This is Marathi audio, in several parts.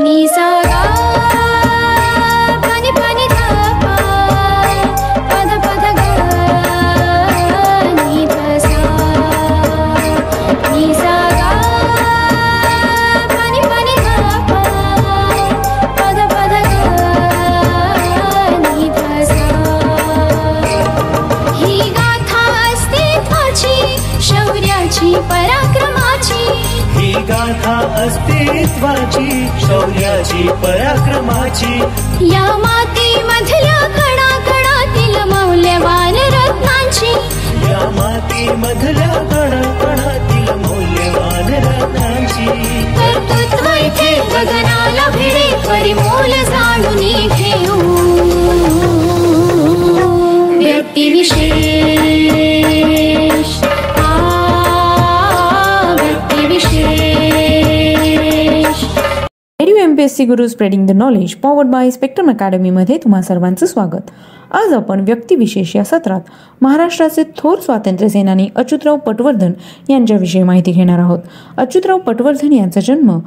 नी सा गा pani pani धा पा पद पद गा नी धा सा नी सा गा pani pani धा पा पद पद गा नी धा सा ही गाथा अस्तित्वाची शौर्याची पराक्रमाची ही गाथा अस्तित्वाची शौर्याची पराक्रमाची या मातीमधल्या कणाकणातील मौल्यवान रत्नांची या मातीमधल्या कणाकणातील मौल्यवान रत्नांची कर्तृत्व इथे गगनाला भिडे परिमोल जाणून घेऊ व्यक्तिविशेष MPSC Guru spreading the knowledge powered by spectrum academy मध्ये तुम्हा सर्वांचं स्वागत. आज आपण व्यक्तिविशेष या सत्रात महाराष्ट्राचे थोर स्वातंत्र्य सेनानी अच्युतराव पटवर्धन यांच्याविषयी माहिती घेणार आहोत. अच्युतराव पटवर्धन यांचा जन्म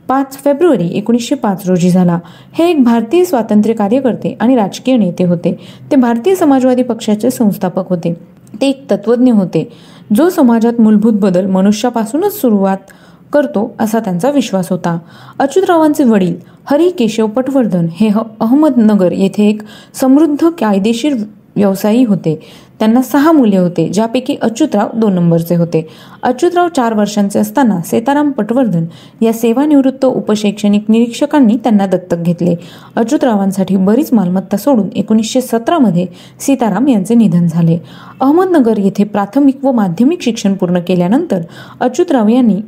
5 फेब्रुवारी 1905 रोजी झाला. हे एक भारतीय स्वातंत्र्य कार्यकर्ते आणि राजकीय नेते होते. ते भारतीय समाजवादी पक्षाचे संस्थापक होते. ते एक तत्वज्ञ होते जो समाजात मूलभूत बदल मनुष्यापासूनच सुरुवात करतो असा त्यांचा विश्वास होता. अच्युतरावांचे वडील हरी केशव पटवर्धन हे अहमदनगर येथे एक समृद्ध कायदेशीर व्यवसायी होते. त्यांना 6 मुले होते, ज्यापैकी अच्युतराव 2 नंबरचे होते. अच्युतराव 4 वर्षांचे असताना सीताराम पटवर्धन या सेवानिवृत्त उपशैक्षणिक निरीक्षकांनी त्यांना दत्तक घेतले. अच्युतरावांसाठी बरीच मालमत्ता सोडून 1917 मध्ये सीताराम यांचे निधन झाले. अहमदनगर येथे प्राथमिक व माध्यमिक शिक्षण पूर्ण केल्यानंतर अच्युतराव यांनी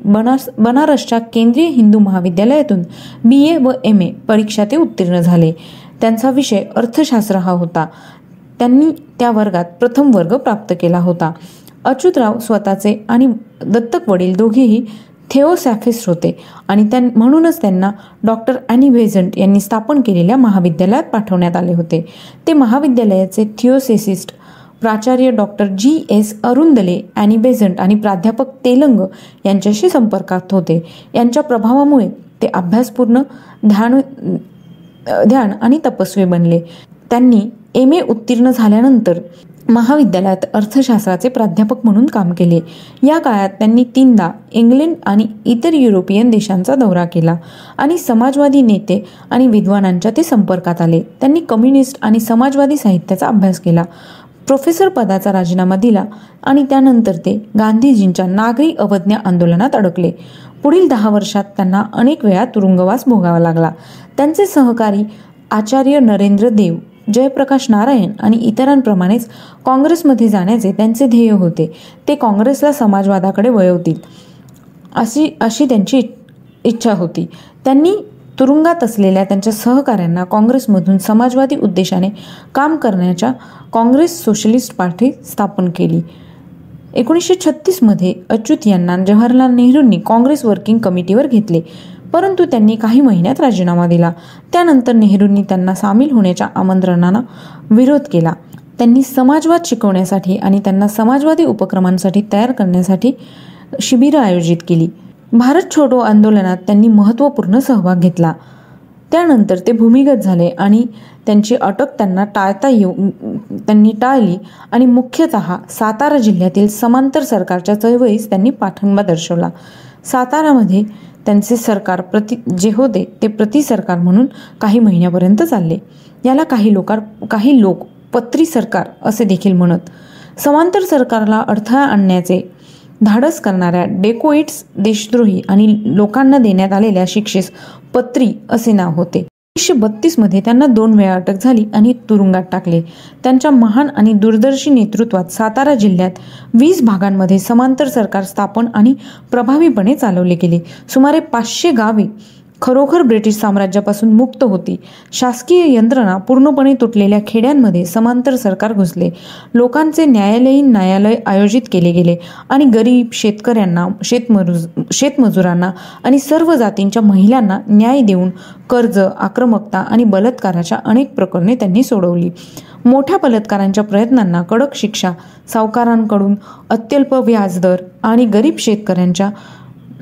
बनारसच्या केंद्रीय हिंदू महाविद्यालयातून BA व MA परीक्षा ते उत्तीर्ण झाले. त्यांचा विषय अर्थशास्त्र हा होता. त्यांनी त्या वर्गात प्रथम वर्ग प्राप्त केला होता. अच्युतराव स्वतःचे आणि दत्तक वडील दोघेही थिओसॉफिस्ट होते आणि म्हणूनच त्यांना डॉक्टर ॲनी बेझंट यांनी स्थापन केलेल्या महाविद्यालयात पाठवण्यात आले होते. ते महाविद्यालयाचे थिओसॉफिस्ट प्राचार्य डॉक्टर GS अरुंदले, ॲनी बेझंट आणि प्राध्यापक तेलंग यांच्याशी संपर्कात होते. यांच्या प्रभावामुळे ते अभ्यासपूर्ण ध्यान आणि तपस्वी बनले. त्यांनी MA उत्तीर्ण झाल्यानंतर महाविद्यालयात अर्थशास्त्राचे प्राध्यापक म्हणून काम केले. या काळात त्यांनी 3दा इंग्लंड आणि इतर युरोपियन देशांचा दौरा केला आणि समाजवादी नेते आणि विद्वानांच्या ते संपर्कात आले. त्यांनी कम्युनिस्ट आणि समाजवादी साहित्याचा अभ्यास केला. प्रोफेसर पदाचा राजीनामा दिला आणि त्यानंतर ते गांधीजींच्या नागरी अवज्ञा आंदोलनात अडकले. पुढील 10 वर्षात त्यांना अनेक वेळा तुरुंगवास भोगावा लागला. त्यांचे सहकारी आचार्य नरेंद्र देव, जयप्रकाश नारायण आणि इतरांप्रमाणेच काँग्रेसमध्ये जाण्याचे त्यांचे ध्येय होते. ते काँग्रेसला समाजवादाकडे वळवतील अशी त्यांची इच्छा होती. त्यांनी तुरुंगात असलेल्या त्यांच्या सहकाऱ्यांना काँग्रेसमधून समाजवादी उद्देशाने काम करण्याच्या काँग्रेस सोशलिस्ट पार्टी स्थापन केली. 1936 मध्ये अच्युत यांना जवाहरलाल नेहरूंनी काँग्रेस वर्किंग कमिटीवर घेतले, परंतु त्यांनी काही महिन्यात राजीनामा दिला. त्यानंतर नेहरूंनी त्यांना सामील होण्याच्या आमंत्रणाला विरोध केला. त्यांनी समाजवाद शिकवण्यासाठी आणि त्यांना समाजवादी उपक्रमांसाठी तयार करण्यासाठी शिबिरं आयोजित केली. भारत छोडो आंदोलनात त्यांनी महत्त्वपूर्ण सहभाग घेतला. त्यानंतर ते भूमिगत झाले आणि त्यांची अटक त्यांनी टाळली आणि मुख्यतः सातारा जिल्ह्यातील समांतर सरकारच्या चळवळीस त्यांनी पाठिंबा दर्शवला. सातारामध्ये त्यांचे सरकार जे होते ते प्रति सरकार म्हणून काही महिन्यापर्यंत चालले. याला काही लोक पत्री सरकार असे देखील म्हणत. समांतर सरकारला अडथळा आणण्याचे धाडस करणाऱ्या डेकोइट्स, देशद्रोही आणि लोकांना देण्यात आलेल्या शिक्षेस पत्री असे नाव होते. 1932 मध्ये त्यांना 2 वेळा अटक झाली आणि तुरुंगात टाकले. त्यांच्या महान आणि दूरदर्शी नेतृत्वात सातारा जिल्ह्यात 20 भागांमध्ये समांतर सरकार स्थापन आणि प्रभावीपणे चालवले गेले. सुमारे 500 गावे खरोखर ब्रिटिश साम्राज्यापासून मुक्त होती. शासकीय यंत्रणा पूर्णपणे तुटलेल्या खेड्यांमध्ये समांतर सरकार घुसले. लोकांचे न्यायालय आयोजित केले गेले आणि गरीब शेतकऱ्यांना, शेतमजुरांना आणि सर्व जातींच्या महिलांना न्याय देऊन कर्ज, आक्रमकता आणि बलात्काराच्या अनेक प्रकरणे त्यांनी सोडवली. मोठ्या बलात्कारांच्या प्रयत्नांना कडक शिक्षा, सावकारांकडून अत्यल्प व्याजदर आणि गरीब शेतकऱ्यांच्या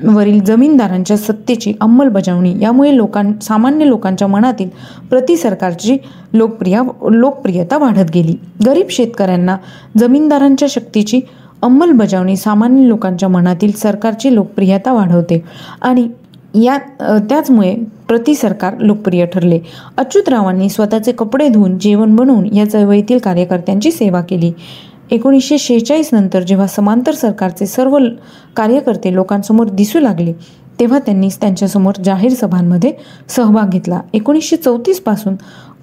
वरील जमीनदारांच्या सत्तेची अंमलबजावणी यामुळे सामान्य लोकांच्या मनातील सरकारची लोकप्रियता वाढत गेली. गरीब शेतकऱ्यांना जमीनदारांच्या शक्तीची अंमलबजावणी सामान्य लोकांच्या मनातील सरकारची लोकप्रियता वाढवते आणि त्याचमुळे सरकार लोकप्रिय ठरले. अच्युतरावांनी स्वतःचे कपडे धुवून जेवण बनवून या चळवळीतील कार्यकर्त्यांची सेवा केली. 1946 नंतर जेव्हा समांतर सरकारचे सर्व कार्यकर्ते लोकांसमोर दिसू लागले तेव्हा त्यांनी त्यांच्यासमोर जाहीर सभांमध्ये सहभाग घेतला. 1934 पासून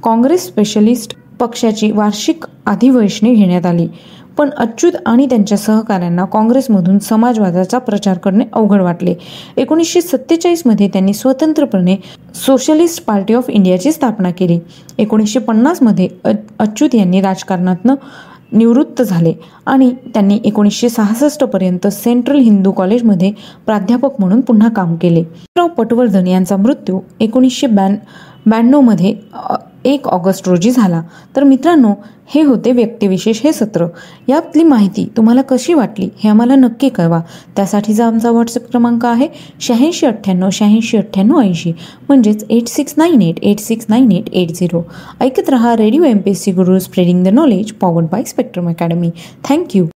काँग्रेस सोशलिस्ट पक्षाची वार्षिक अधिवेशने घेण्यात आली. पण अच्युत आणि त्यांच्या सहकाऱ्यांना काँग्रेसमधून समाजवादाचा प्रचार करणे अवघड वाटले. 1947 मध्ये त्यांनी स्वतंत्रपणे सोशलिस्ट पार्टी ऑफ इंडियाची स्थापना केली. 1950 मध्ये अच्युत यांनी राजकारणातून निवृत्त झाले आणि त्यांनी 1966 पर्यंत सेंट्रल हिंदू कॉलेजमध्ये प्राध्यापक म्हणून पुन्हा काम केले. पटवर्धन यांचा मृत्यू 1992 मध्ये 1 ऑगस्ट रोजी झाला. तर मित्रांनो, हे होते व्यक्तिविशेष हे सत्र. यातली माहिती तुम्हाला कशी वाटली हे आम्हाला नक्की कळवा. त्यासाठीचा आमचा व्हॉट्सअप क्रमांक आहे 8698 म्हणजेच 8698869880. ऐकत रहा radio MPSC Guru, spreading the knowledge, powered by spectrum academy. Thank you.